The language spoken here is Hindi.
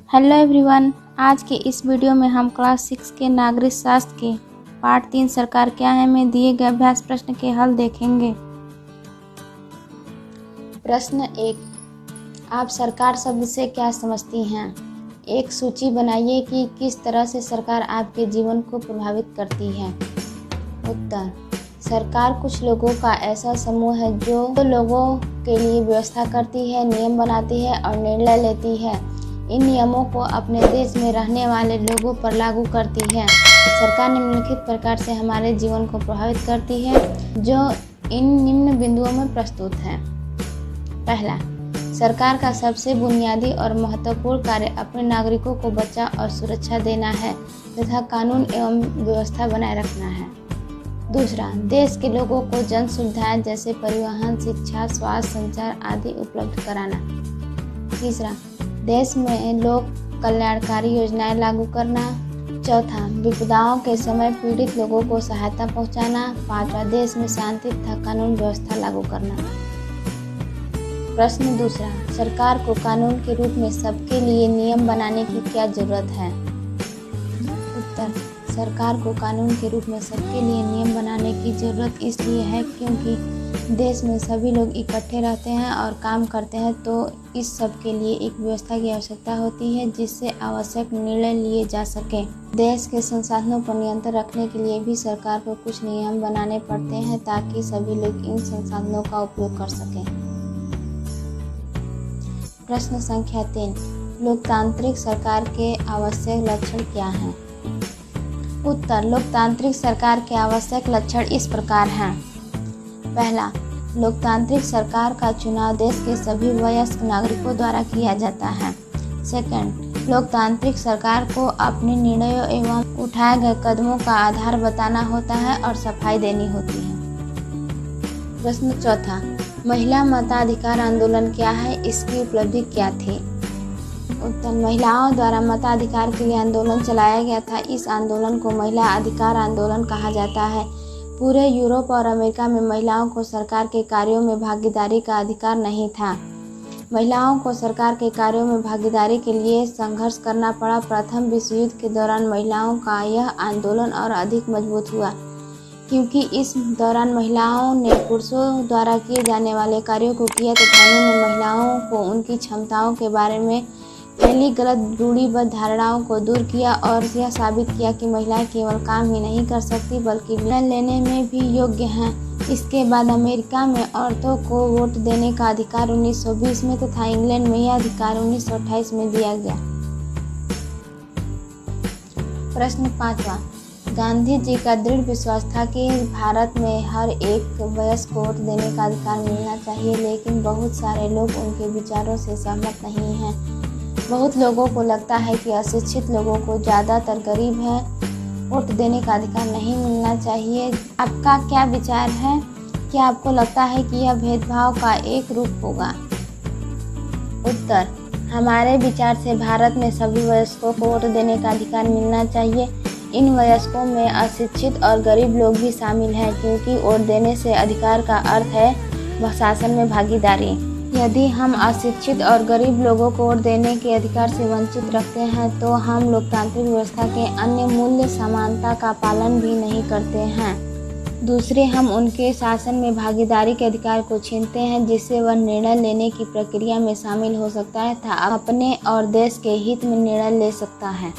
हेलो एवरीवन, आज के इस वीडियो में हम क्लास 6 के नागरिक शास्त्र के पार्ट 3 सरकार क्या है में दिए गए अभ्यास प्रश्न के हल देखेंगे। प्रश्न 1, आप सरकार शब्द से क्या समझती हैं? एक सूची बनाइए कि किस तरह से सरकार आपके जीवन को प्रभावित करती है। उत्तर, सरकार कुछ लोगों का ऐसा समूह है जो लोगों के लिए व्यवस्था करती है, नियम बनाती है और निर्णय लेती है। इन नियमों को अपने देश में रहने वाले लोगों पर लागू करती है। सरकार निम्नलिखित प्रकार से हमारे जीवन को प्रभावित करती है, जो इन निम्न बिंदुओं में प्रस्तुत हैं। पहला, सरकार का सबसे बुनियादी और महत्वपूर्ण कार्य अपने नागरिकों को बचाव और सुरक्षा देना है तथा कानून एवं व्यवस्था बनाए रखना है। दूसरा, देश के लोगों को जन सुविधाएं जैसे परिवहन, शिक्षा, स्वास्थ्य, संचार आदि उपलब्ध कराना। तीसरा, देश में लोक कल्याणकारी योजनाएं लागू करना। चौथा, विपदाओं के समय पीड़ित लोगों को सहायता पहुंचाना। पांचवा, देश में शांति तथा कानून व्यवस्था लागू करना। प्रश्न दूसरा, सरकार को कानून के रूप में सबके लिए नियम बनाने की क्या जरूरत है? उत्तर, सरकार को कानून के रूप में सबके लिए नियम बनाने की जरूरत इसलिए है क्योंकि देश में सभी लोग इकट्ठे रहते हैं और काम करते हैं, तो इस सब के लिए एक व्यवस्था की आवश्यकता होती है जिससे आवश्यक निर्णय लिए जा सकें। देश के संसाधनों पर नियंत्रण रखने के लिए भी सरकार को कुछ नियम बनाने पड़ते हैं ताकि सभी लोग इन संसाधनों का उपयोग कर सकें। प्रश्न संख्या 3, लोकतांत्रिक सरकार के आवश्यक लक्षण क्या हैं? उत्तर, लोकतांत्रिक सरकार के आवश्यक लक्षण इस प्रकार हैं। पहला, लोकतांत्रिक सरकार का चुनाव देश के सभी वयस्क नागरिकों द्वारा किया जाता है। सेकंड, लोकतांत्रिक सरकार को अपने निर्णयों एवं उठाए गए कदमों का आधार बताना होता है और सफाई देनी होती है। प्रश्न चौथा, महिला मताधिकार आंदोलन क्या है, इसकी उपलब्धि क्या थी? उत्तर, महिलाओं द्वारा मताधिकार के लिए आंदोलन चलाया गया था। इस आंदोलन को महिला अधिकार आंदोलन कहा जाता है। पूरे यूरोप और अमेरिका में महिलाओं को सरकार के कार्यों में भागीदारी का अधिकार नहीं था। महिलाओं को सरकार के कार्यों में भागीदारी के लिए संघर्ष करना पड़ा। प्रथम विश्व युद्ध के दौरान महिलाओं का यह आंदोलन और अधिक मजबूत हुआ क्योंकि इस दौरान महिलाओं ने पुरुषों द्वारा किए जाने वाले कार्यों को किया तथा उन्होंने महिलाओं को उनकी क्षमताओं के बारे में फैली गलत रूढ़िबद्ध धारणाओं को दूर किया और यह साबित किया कि महिलाएं केवल काम ही नहीं कर सकती बल्कि निर्णय लेने में भी योग्य हैं। इसके बाद अमेरिका में औरतों को वोट देने का अधिकार 1920 में तथा इंग्लैंड में यह अधिकार 1928 में दिया गया। प्रश्न 5वां, गांधी जी का दृढ़ विश्वास था कि भारत में हर एक वयस्क को वोट देने का अधिकार मिलना चाहिए, लेकिन बहुत सारे लोग उनके विचारों से सहमत नहीं हैं। बहुत लोगों को लगता है कि अशिक्षित लोगों को, ज़्यादातर गरीब हैं, वोट देने का अधिकार नहीं मिलना चाहिए। आपका क्या विचार है? क्या आपको लगता है कि यह भेदभाव का एक रूप होगा? उत्तर, हमारे विचार से भारत में सभी वयस्कों को वोट देने का अधिकार मिलना चाहिए। इन वयस्कों में अशिक्षित और गरीब लोग भी शामिल हैं क्योंकि वोट देने से अधिकार का अर्थ है शासन में भागीदारी। यदि हम अशिक्षित और गरीब लोगों को वोट देने के अधिकार से वंचित रखते हैं तो हम लोकतांत्रिक व्यवस्था के अन्य मूल्य समानता का पालन भी नहीं करते हैं। दूसरे, हम उनके शासन में भागीदारी के अधिकार को छीनते हैं जिससे वह निर्णय लेने की प्रक्रिया में शामिल हो सकता है तथा अपने और देश के हित में निर्णय ले सकता है।